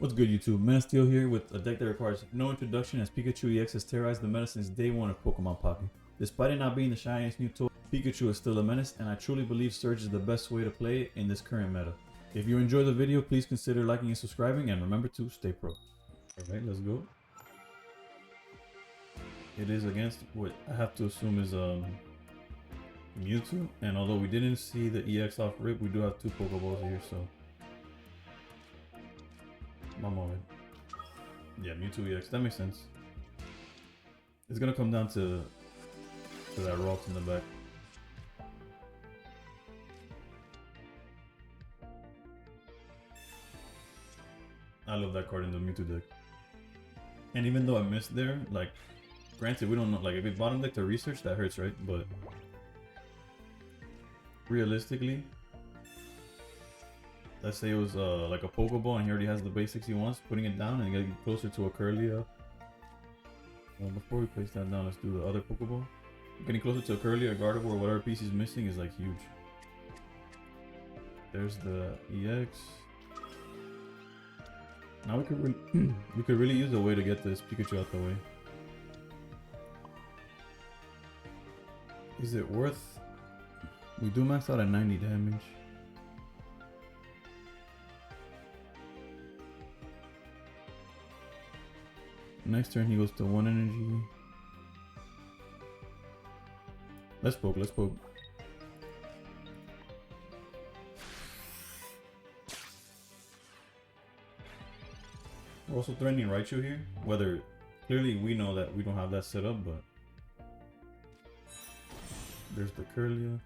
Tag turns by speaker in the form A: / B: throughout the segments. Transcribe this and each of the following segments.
A: What's good, YouTube? MEWTWO here with a deck that requires no introduction, as Pikachu EX has terrorized the meta since day one of Pokemon Pocket. Despite it not being the shiniest new toy, Pikachu is still a menace, and I truly believe Surge is the best way to play it in this current meta. If you enjoyed the video, please consider liking and subscribing, and remember to stay pro. Alright, let's go. It is against what I have to assume is Mewtwo, and although we didn't see the EX off rip, we do have two Pokeballs here, so... One moment. Yeah, MEWTWO EX, that makes sense. It's gonna come down to that rocks in the back. I love that card in the Mewtwo deck. And even though I missed there, like, granted, we don't know, like, if it bottom deck to research, that hurts, right? But realistically, let's say it was like a Pokeball and he already has the basics he wants, putting it down and getting closer to a Curlia. Well, before we place that down, let's do the other Pokeball. Getting closer to a Curlia or Gardevoir, whatever piece he's missing is like huge. There's the EX. Now we could really use a way to get this Pikachu out the way. Is it worth? We do max out at 90 damage. Next turn he goes to 1 energy. Let's poke, let's poke. We're also threatening Raichu here. Whether, clearly we know that we don't have that set up, but... There's the Curlia.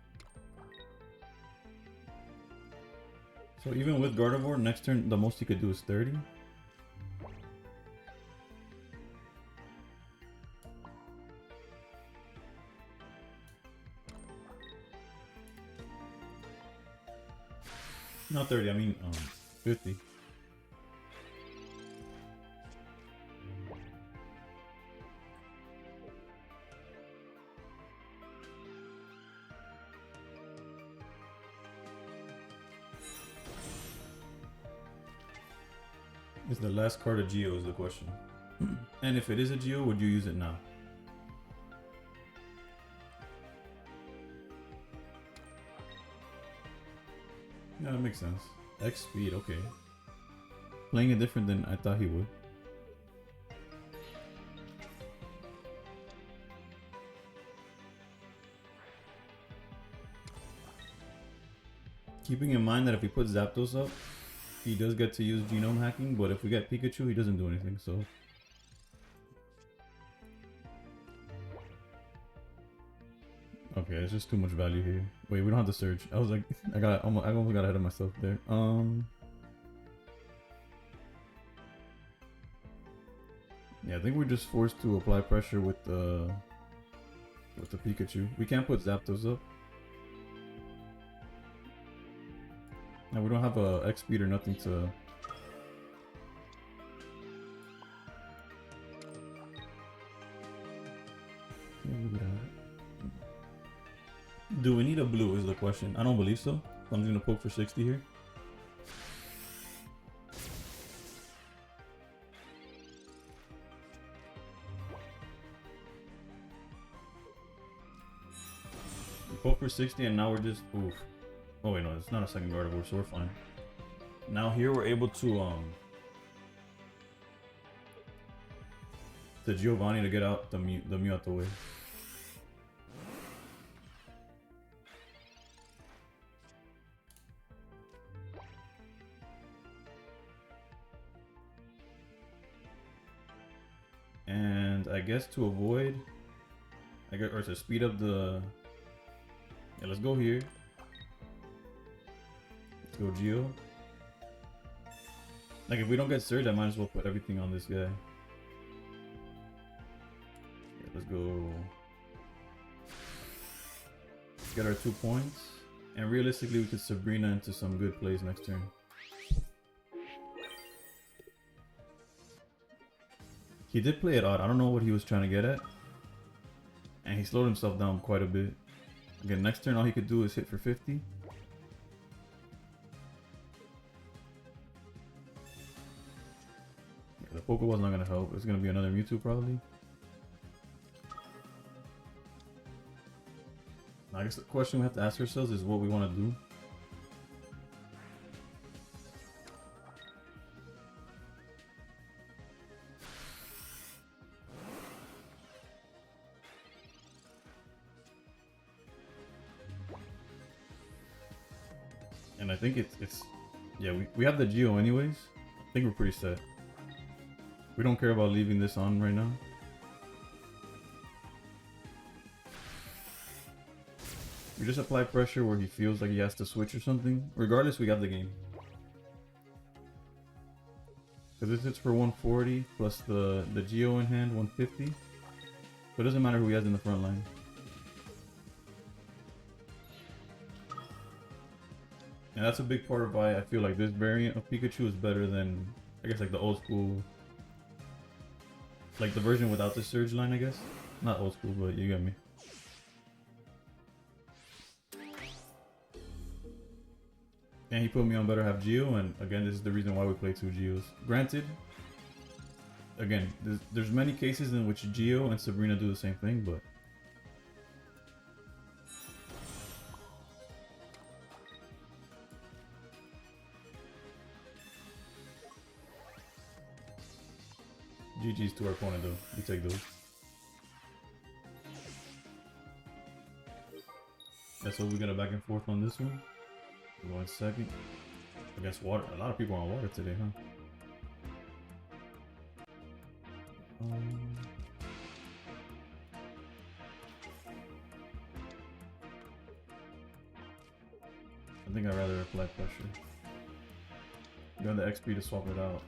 A: So even with Gardevoir, next turn the most he could do is 30. Not 30, I mean 50. Is the last card a Geo is the question. And if it is a Geo, would you use it now? Yeah, that makes sense. X speed, okay. Playing it different than I thought he would. Keeping in mind that if he puts Zapdos up, he does get to use genome hacking, but if we get Pikachu, he doesn't do anything, so... Okay, it's just too much value here. Wait, we don't have the surge. I was like, I almost got ahead of myself there. Yeah, I think we're just forced to apply pressure with the Pikachu. We can't put Zapdos up. And we don't have a X speed or nothing to... Do we need a blue is the question. I don't believe so. I'm just gonna poke for 60 here. We poke for 60 and now we're just... Oof. Oh wait, no, it's not a second Gardevoir, so we're fine. Now here we're able to Giovanni to get out the Mew out the way. And I guess to avoid, or to speed up the, yeah, let's go here. Let's go Geo. Like if we don't get Surge, I might as well put everything on this guy. Yeah, let's go. Get our 2 points. And realistically, we could Sabrina into some good plays next turn. He did play it odd. I don't know what he was trying to get at. And he slowed himself down quite a bit. Again, next turn all he could do is hit for 50. the Pokeball's not gonna help. It's gonna be another Mewtwo probably. I guess the question we have to ask ourselves is what we want to do. And I think it's yeah, we have the Geo anyways. I think we're pretty set. We don't care about leaving this on right now. We just apply pressure where he feels like he has to switch or something. Regardless, we got the game. Because this hits for 140 plus the Geo in hand 150. So it doesn't matter who he has in the front line. And that's a big part of why I feel like this variant of Pikachu is better than, I guess, like the old school, like the version without the Surge line, I guess. Not old school, but you get me. And he put me on better half Geo, and again, this is the reason why we play 2 Geos. Granted, again, there's many cases in which Geo and Sabrina do the same thing, but GG's to our opponent though. We take those. Yeah, so we got a back and forth on this one. We're going second. Against water. A lot of people are on water today, huh? I think I'd rather apply pressure. You got the XP to swap it out.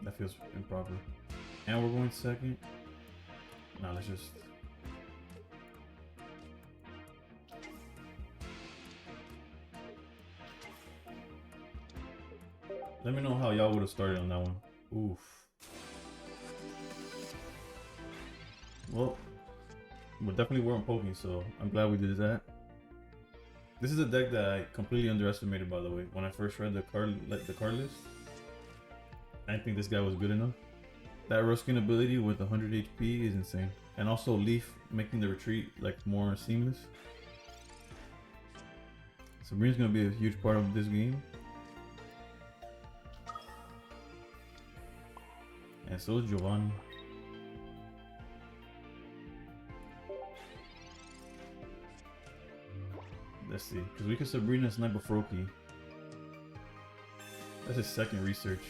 A: That feels improper. And we're going second. Nah, let's just... Let me know how y'all would have started on that one. Oof. Well, we definitely weren't poking, so I'm glad we did that. This is a deck that I completely underestimated, by the way. When I first read the card list, I didn't think this guy was good enough. That Ruskin ability with 100 HP is insane. And also Leaf making the retreat like more seamless. Sabrina's gonna be a huge part of this game. And so is Giovanni. Let's see, because we can Sabrina Sniper Froakie. That's his second research.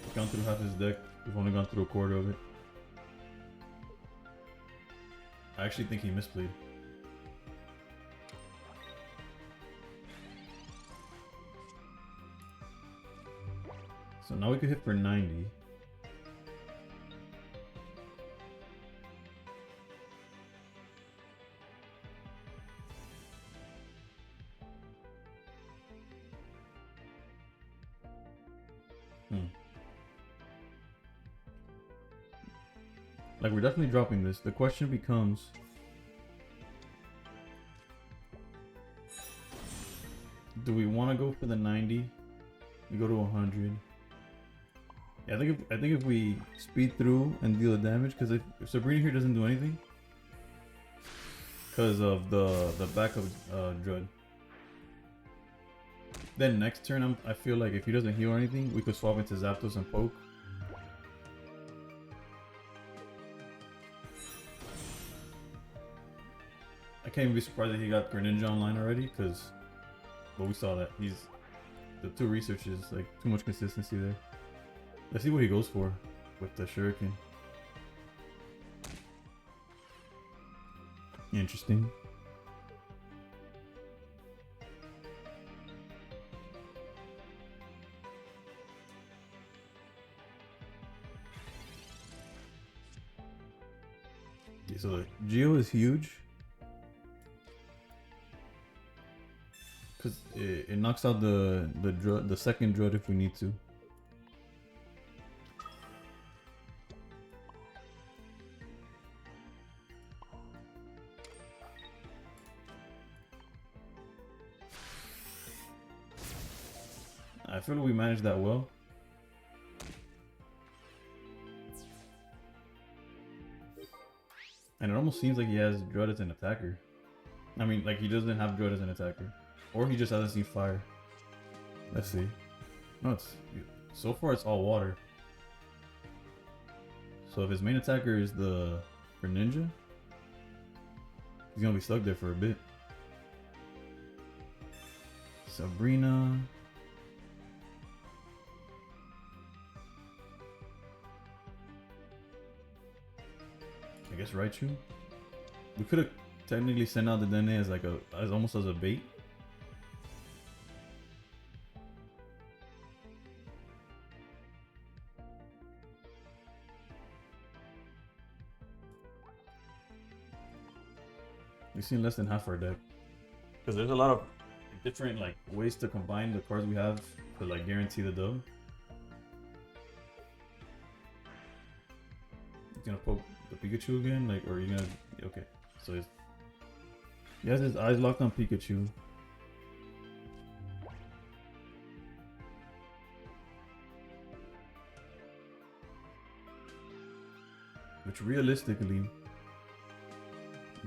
A: We've gone through half his deck, we've only gone through a quarter of it. I actually think he misplayed. So now we could hit for 90. Like, we're definitely dropping this. The question becomes, do we want to go for the 90? We go to 100. Yeah, I think if we speed through and deal the damage, because if Sabrina here doesn't do anything, because of the back of Drudd, then next turn I feel like if he doesn't heal or anything, we could swap into Zapdos and poke. I can't even be surprised that he got Greninja online already, because, but we saw that he's the 2 researches, like too much consistency there. Let's see what he goes for with the Shuriken. Interesting. Okay, so the Geo is huge. Because it knocks out the second Drudd if we need to. I feel like we managed that well. And it almost seems like he has Drudd as an attacker. I mean, like he doesn't have Drudd as an attacker. Or he just hasn't seen fire. Let's see. No, it's... So far it's all water. So if his main attacker is the Ninja, he's gonna be stuck there for a bit. Sabrina. I guess Raichu. We could have technically sent out the Dene as like as almost as a bait. We've seen less than half our deck because there's a lot of different like ways to combine the cards we have to like guarantee the dub. He's gonna poke the Pikachu again, like, or are you gonna? Okay, so he has his eyes locked on Pikachu. Which realistically,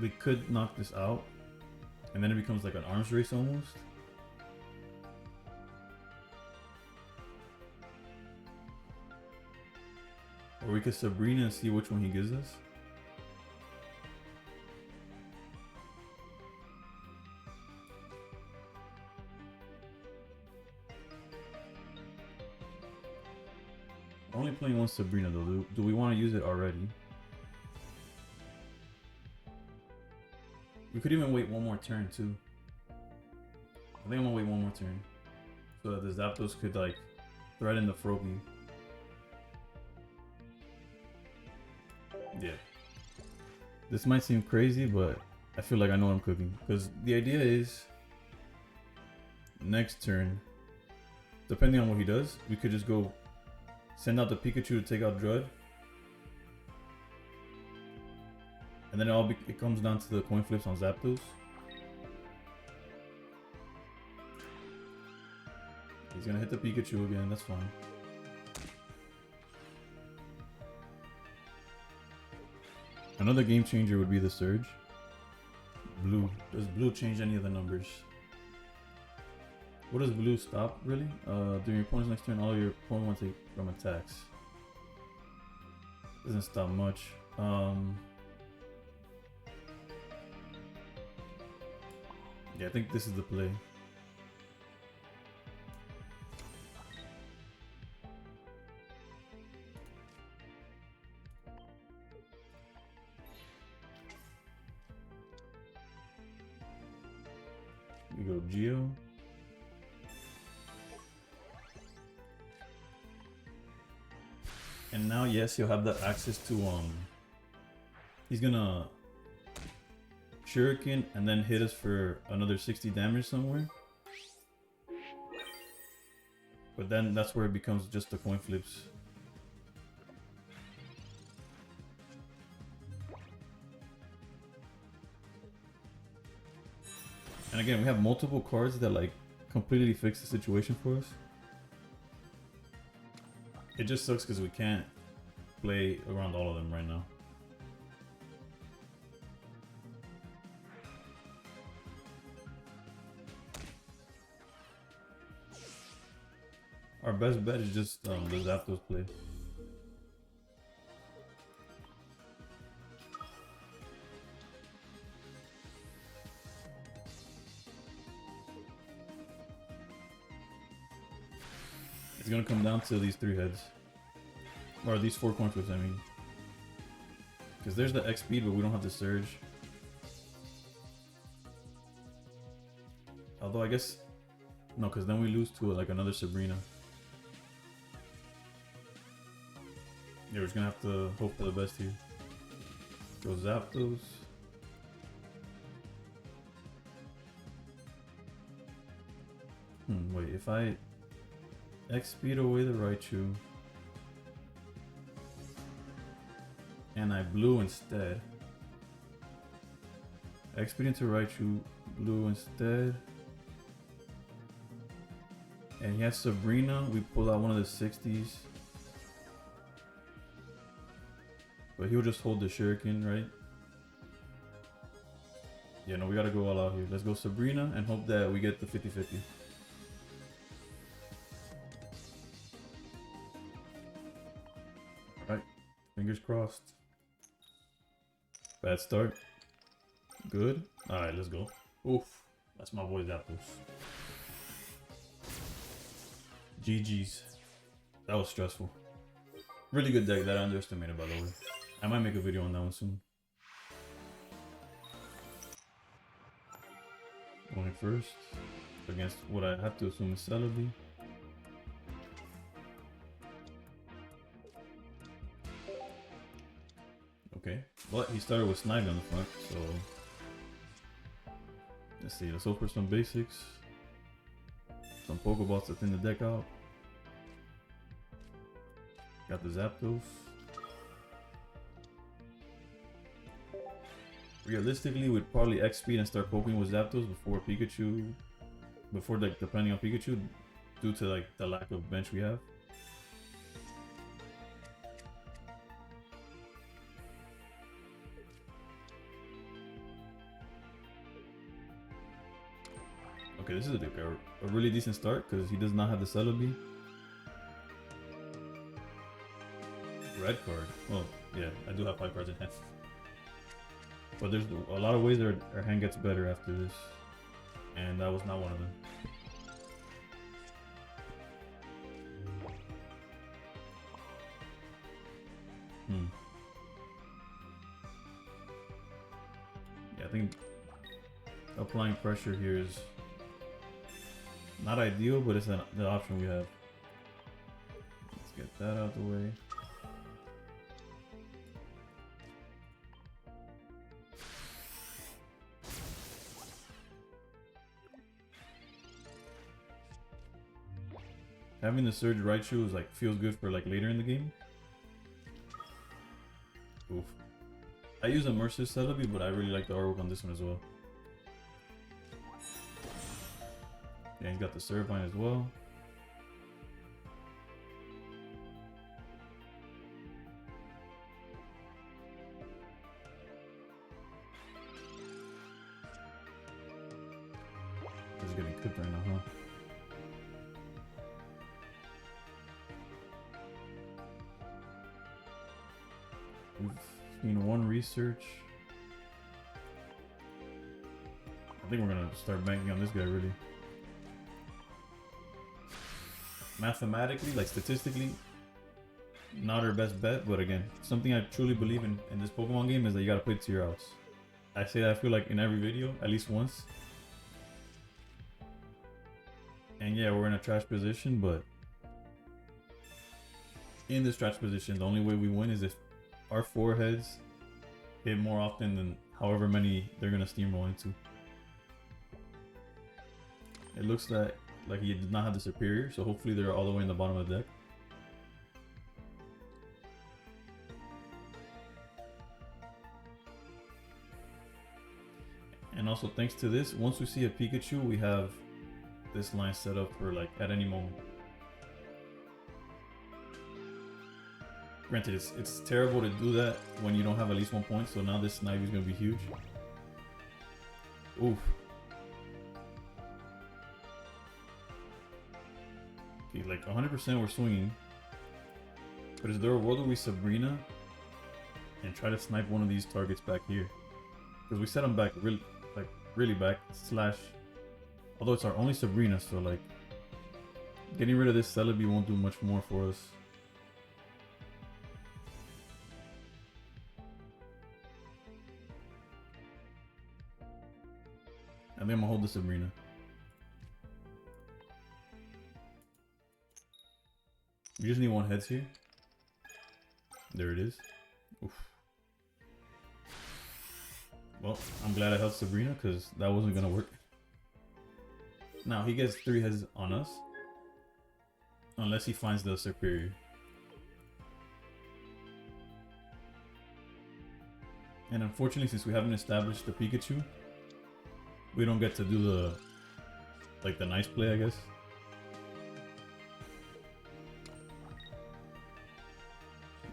A: we could knock this out, and then it becomes like an arms race almost. Or we could Sabrina and see which one he gives us. I'm only playing one Sabrina though. Do we want to use it already? We could even wait one more turn too. I think I'm gonna wait one more turn so that the Zapdos could like threaten the Froakie. Yeah. This might seem crazy, but I feel like I know what I'm cooking. Because the idea is, next turn, depending on what he does, we could just go send out the Pikachu to take out Drudd. And then it comes down to the coin flips on Zapdos. He's gonna hit the Pikachu again, that's fine. Another game changer would be the Surge. Blue. Does blue change any of the numbers? What does blue stop, really? During your opponent's next turn, all your opponent wants to take from attacks. Doesn't stop much. Yeah, I think this is the play. We go Geo. And now, yes, he'll have that access to, he's gonna Shuriken and then hit us for another 60 damage somewhere. But then that's where it becomes just the coin flips. And again, we have multiple cards that like completely fix the situation for us. It just sucks because we can't play around all of them right now. Our best bet is just the Zapdos play. It's gonna come down to these 3 heads. Or these 4 coin flips, I mean. Because there's the X speed, but we don't have the Surge. Although I guess... No, because then we lose to like another Sabrina. Yeah, we're just gonna have to hope for the best here. Go Zapdos. Wait, if I X speed away the Raichu and I blue instead. X speed into Raichu, blue instead. And he has Sabrina. We pulled out one of the 60s. But he'll just hold the Shuriken, right? Yeah, no, we gotta go all out here. Let's go Sabrina and hope that we get the 50-50. Alright, fingers crossed. Bad start. Good. Alright, let's go. Oof, that's my boy Zapdos. GG's. That was stressful. Really good deck that I underestimated, by the way. I might make a video on that one soon. Going first against what I have to assume is Celebi. Okay, but he started with Snivy on the front, so let's see. Let's hope for some basics, some Pokeballs to thin the deck out. Got the Zapdos. Realistically, we'd probably X speed and start poking with Zapdos before Pikachu, before like depending on Pikachu, due to like the lack of bench we have. Okay, this is a really decent start because he does not have the Celebi. Red card. Well, yeah, I do have 5 cards in hand. But there's a lot of ways our hand gets better after this. And that was not one of them. Yeah, I think applying pressure here is not ideal, but it's the option we have. Let's get that out of the way. Having the Surge Raichu is like feels good for like later in the game. Oof. I use Immersive Celebi, but I really like the artwork on this one as well. Yeah, he's got the Servine as well. He's getting cooked right now, huh? We've seen one research. I think we're gonna start banking on this guy, really. Mathematically, like statistically, not our best bet, but again, something I truly believe in this Pokemon game is that you gotta play to your outs. I say that I feel like in every video, at least once. And yeah, we're in a trash position, but in this trash position, the only way we win is if our foreheads hit more often than however many they're gonna steamroll into. It looks like he did not have the superior, so hopefully they're all the way in the bottom of the deck. And also thanks to this, once we see a Pikachu, we have this line set up for like at any moment. Granted, it's terrible to do that when you don't have at least 1 point, so now this Snivy is going to be huge. Oof. Okay, like 100% we're swinging. But is there a world where we Sabrina and try to snipe one of these targets back here? Because we set them back really back, slash, although it's our only Sabrina, so like getting rid of this Celebi won't do much more for us. I think I'm gonna hold the Sabrina. We just need 1 heads here. There it is. Oof. Well, I'm glad I held Sabrina because that wasn't gonna work. Now he gets 3 heads on us. Unless he finds the superior. And unfortunately, since we haven't established the Pikachu, we don't get to do the nice play, I guess.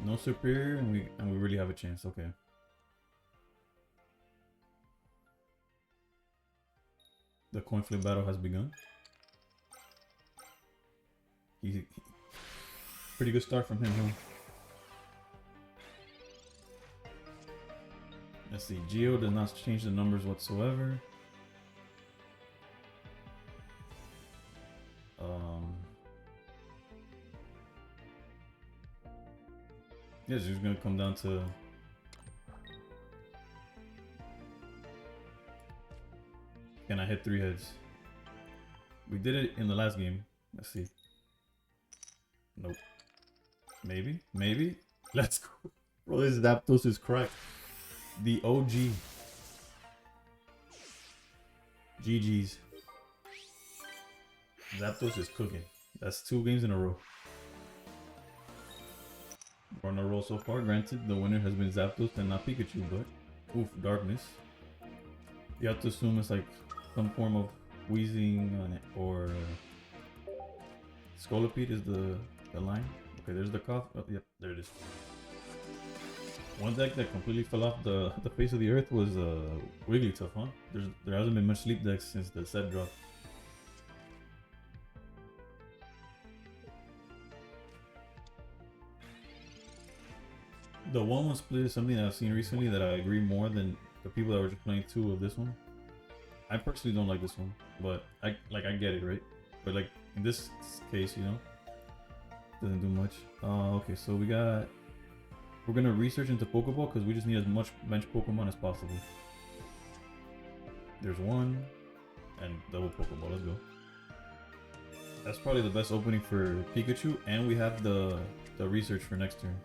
A: No superior, and we really have a chance. Okay. The coin flip battle has begun. Pretty good start from him, huh? Let's see. Geo does not change the numbers whatsoever. Yeah, it's just gonna come down to can I hit 3 heads? We did it in the last game. Let's see. Nope. Maybe? Maybe? Let's go. Bro, this Zapdos is cracked. The OG. GG's. Zapdos is cooking. That's 2 games in a row. We're on a roll so far. Granted, the winner has been Zapdos and not Pikachu, but oof, darkness. You have to assume it's like some form of Weezing or Scolipede is the line. Okay, there's the cough. Oh, yep, there it is. One deck that completely fell off the face of the earth was Wigglytuff, huh? There hasn't been much sleep decks since the set drop. The 1-1 split is something that I've seen recently that I agree more than the people that were just playing 2 of this one. I personally don't like this one, but I get it, right? But like in this case, you know, doesn't do much. Okay, so we're gonna research into Pokeball because we just need as much bench Pokemon as possible. There's 1 and double Pokeball. Let's go. That's probably the best opening for Pikachu, and we have the research for next turn.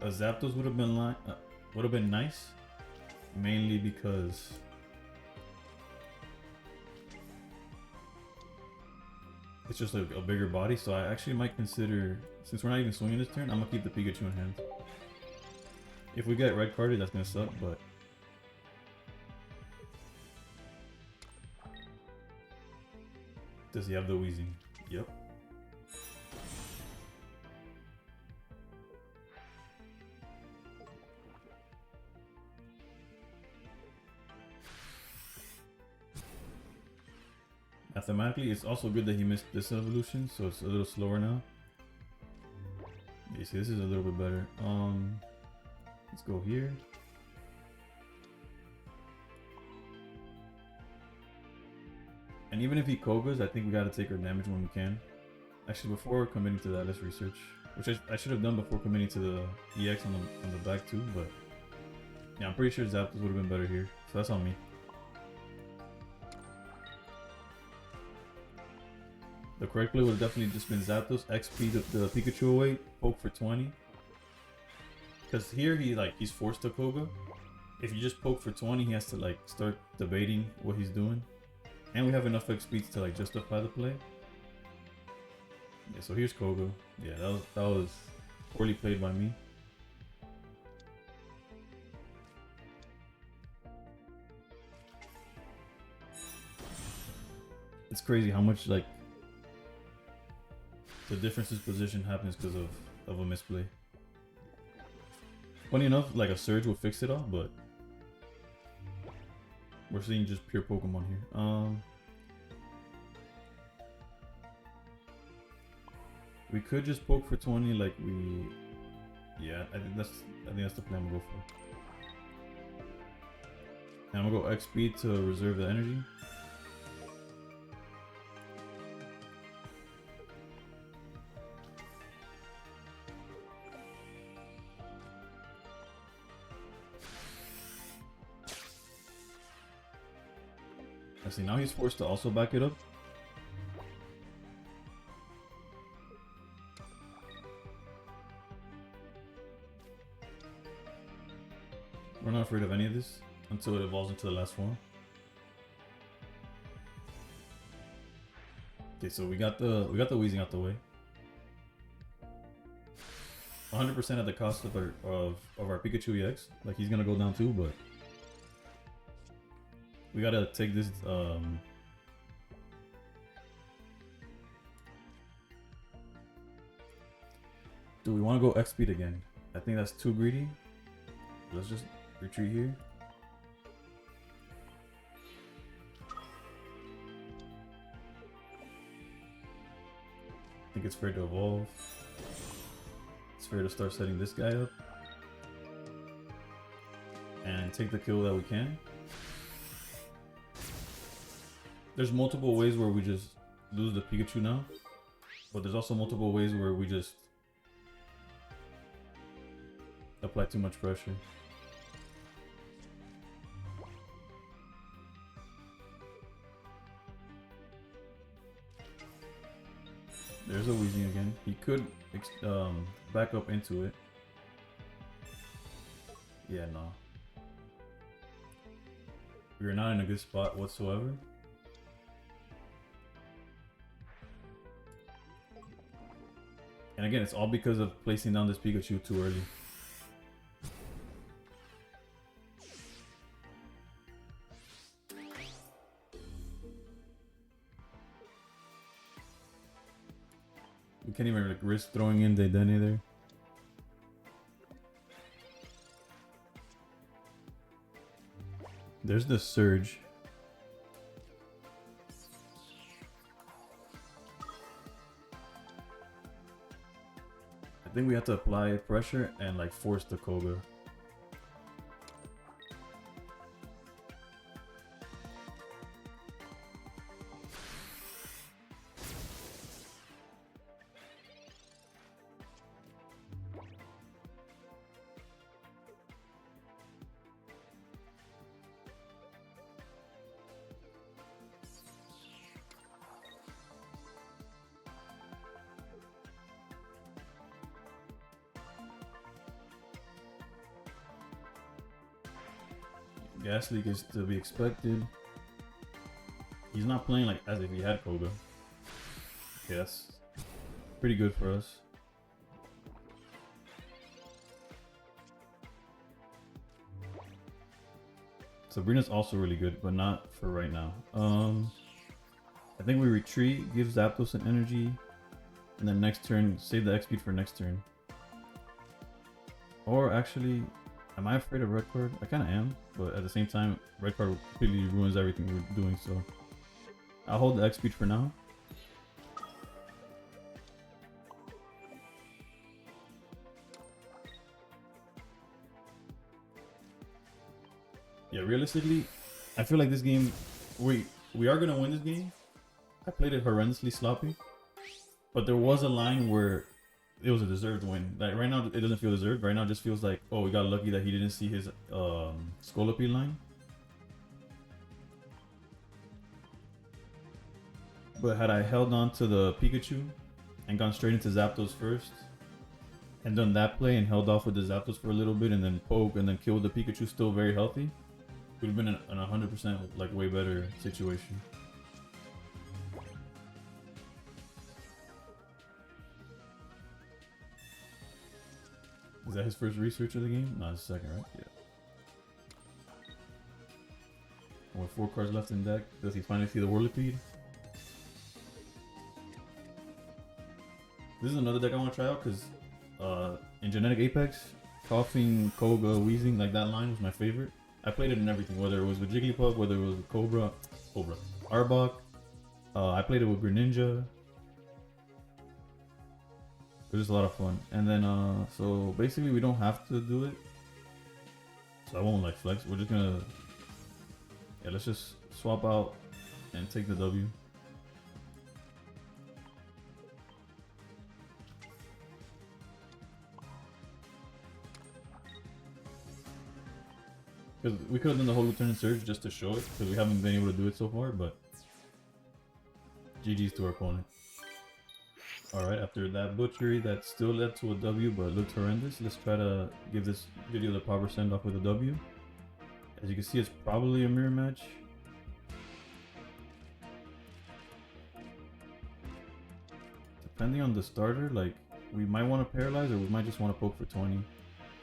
A: A Zapdos would have been nice, mainly because it's just like a bigger body. So I actually might consider, since we're not even swinging this turn, I'm gonna keep the Pikachu in hand. If we get red carded, that's gonna suck, but does he have the Weezing? Yep. Mathematically, it's also good that he missed this evolution, so it's a little slower now. You see, this is a little bit better. Let's go here. And even if he Kogas, I think we gotta take our damage when we can. Actually, before committing to that, let's research. Which I should have done before committing to the EX on the back too, but yeah, I'm pretty sure Zapdos would have been better here. So that's on me. The correct play would have definitely just been Zapdos, XP the Pikachu away, poke for 20. Because here he's forced to Koga. If you just poke for 20, he has to like start debating what he's doing. And we have enough XP to like justify the play. Yeah, so here's Koga. Yeah, that was poorly played by me. It's crazy how much like the difference in position happens because of a misplay. Funny enough, like a Surge will fix it all, but we're seeing just pure Pokemon here. We could just poke for 20 like we... Yeah, I think that's the plan we'll go for. And I'm gonna go XP to reserve the energy. I see, now he's forced to also back it up. We're not afraid of any of this until it evolves into the last form. Okay, so we got the Weezing out the way. 100% at the cost of our Pikachu EX. Like he's gonna go down too, but we gotta take this Do we want to go X speed again? I think that's too greedy. Let's just retreat here. I think it's fair to evolve. It's fair to start setting this guy up. And take the kill that we can. There's multiple ways where we just lose the Pikachu now. But there's also multiple ways where we just apply too much pressure. There's a Weezing again. He could back up into it. Yeah, no. We're not in a good spot whatsoever. And again, it's all because of placing down this Pikachu too early. We can't even like risk throwing in Dedenne there. There's the Surge. I think we have to apply pressure and like force the Koga. Gas leak is to be expected. He's not playing like as if he had Koga. Okay, that's pretty good for us. Sabrina's also really good, but not for right now. I think we retreat, give Zapdos an energy, and then next turn save the X speed for next turn. Or actually, am I afraid of red card? I kind of am, but at the same time, red card completely ruins everything we're doing, so I'll hold the X speed for now. Yeah, realistically, I feel like this game, we are gonna win this game. I played it horrendously sloppy, but there was a line where it was a deserved win. Like right now, it doesn't feel deserved. Right now, it just feels like, oh, we got lucky that he didn't see his Scolipede line. But had I held on to the Pikachu and gone straight into Zapdos first, and done that play and held off with the Zapdos for a little bit, and then poke and then kill the Pikachu still very healthy, would have been an 100% like way better situation. Is that his first research of the game? No, it's second, right? Yeah. With 4 cards left in deck, does he finally see the Whirlipede? This is another deck I want to try out because in Genetic Apex, Coughing, Koga, Weezing, like that line was my favorite. I played it in everything, whether it was with Jigglypuff, whether it was with Cobra, Arbok. I played it with Greninja. It was just a lot of fun. And then, so basically we don't have to do it. So I won't like flex. We're just gonna, yeah, let's just swap out and take the W. Because we could have done the whole Lieutenant Surge just to show it, because we haven't been able to do it so far, but GG's to our opponent. Alright, after that butchery that still led to a W but looked horrendous, let's try to give this video the proper send off with a W. As you can see, it's probably a mirror match. Depending on the starter, like, we might want to paralyze or we might just want to poke for 20.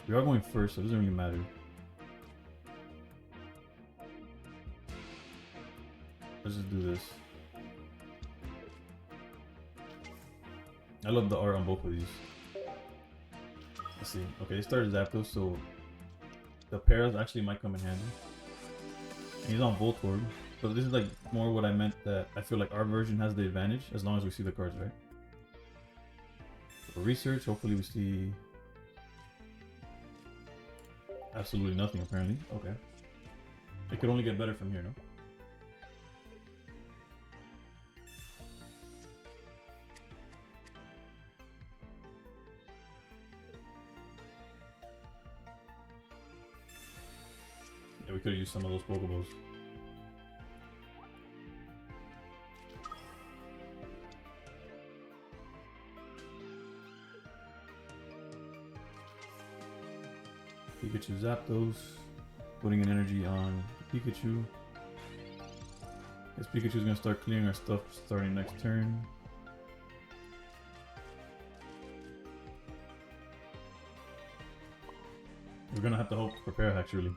A: We are going first, so it doesn't really matter. Let's just do this. I love the art on both of these. Let's see. Okay, they started Zapdos, so the Paras actually might come in handy. And he's on Voltorb. So this is like more what I meant, that I feel like our version has the advantage as long as we see the cards, right? For research, hopefully we see absolutely nothing apparently. Okay. It could only get better from here, no? Yeah, we could have used some of those Pokeballs. Pikachu Zapdos, putting an energy on Pikachu. This Pikachu's gonna start clearing our stuff starting next turn. We're gonna have to hope for Parahax really.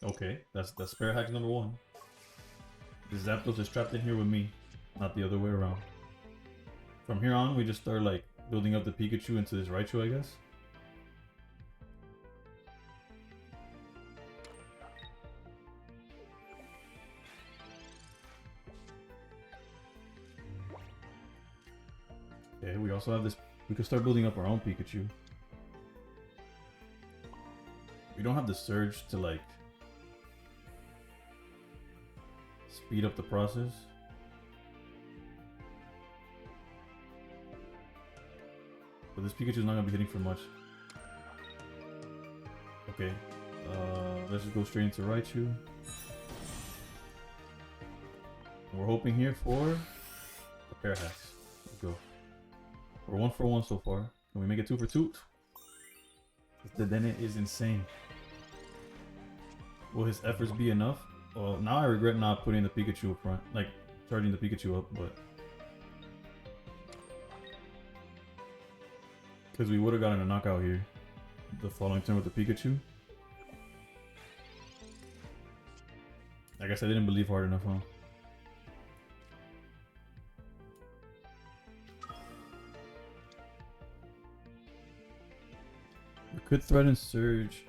A: Okay, that's Parahax number 1. The Zapdos is trapped in here with me, not the other way around. From here on, we just start like building up the Pikachu into this Raichu, I guess. Okay, we also have this. We could start building up our own Pikachu. We don't have the Surge to like speed up the process. But this Pikachu's not gonna be hitting for much. Okay, let's just go straight into Raichu. We're hoping here for the Parahax. Let's go. We're 1 for 1 so far. Can we make it 2 for 2? The Dene is insane. Will his efforts be enough? Well, now I regret not putting the Pikachu up front, like charging the Pikachu up, but because we would have gotten a knockout here the following turn with the Pikachu. I guess I didn't believe hard enough, huh? We could threaten Surge.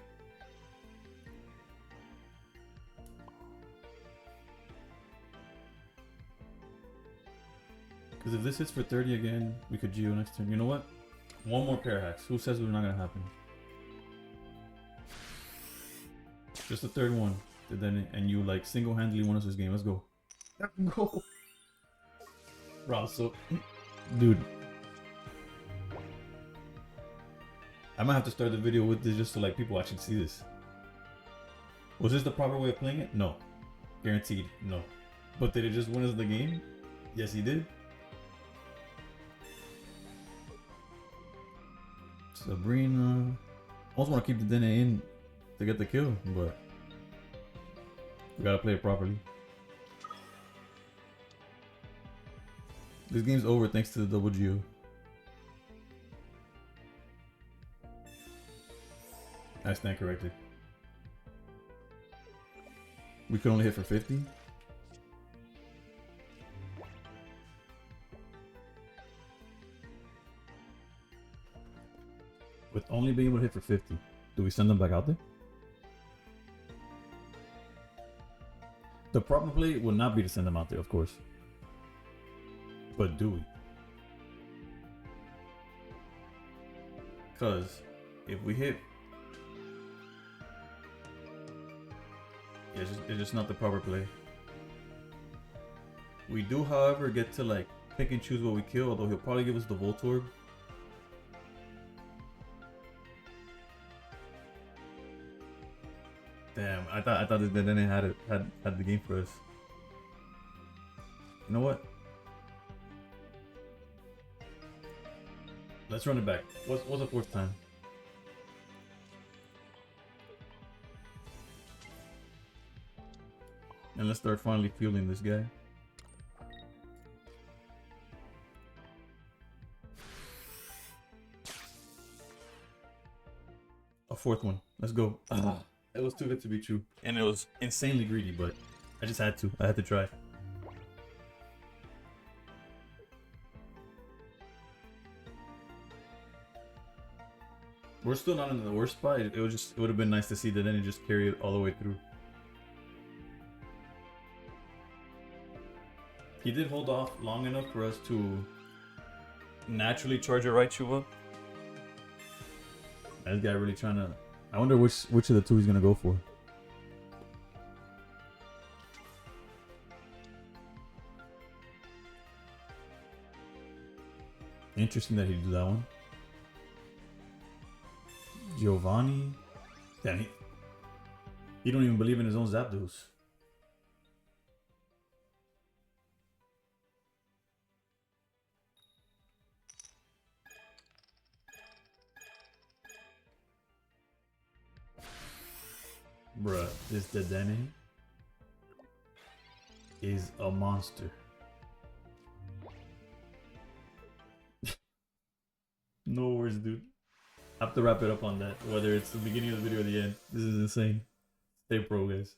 A: Because if this hits for 30 again, we could Geo next turn. You know what? One more Parahax. Who says it's not gonna happen? Just the third one. And you like single-handedly won us this game. Let's go. Go. Bro, so dude. I might have to start the video with this just so like people actually see this. Was this the proper way of playing it? No. Guaranteed, no. But did it just win us the game? Yes, he did. Sabrina. I also want to keep the Dene in to get the kill, but we gotta play it properly. This game's over thanks to the double Geo. I stand corrected. We could only hit for 50. With only being able to hit for 50, do we send them back out there? The proper play would not be to send them out there, of course. But do we? Because if we hit... Yeah, it's just not the proper play. We do, however, get to like pick and choose what we kill, although he'll probably give us the Voltorb. Damn, I thought this Dene had the game for us. You know what? Let's run it back. What's the 4th time? And let's start finally fielding this guy. A 4th one. Let's go. It was too good to be true. And it was insanely greedy, but I just had to. I had to try. We're still not in the worst spot. It would have been nice to see that then it just carry it all the way through. He did hold off long enough for us to naturally charge a Raichu up. This guy really trying to... I wonder which of the two he's gonna go for. Interesting that he did that one. Giovanni. Damn, he don't even believe in his own Zapdos. Bruh, this Dedenne is a monster. No words, dude. I have to wrap it up on that, whether it's the beginning of the video or the end. This is insane. Stay pro, guys.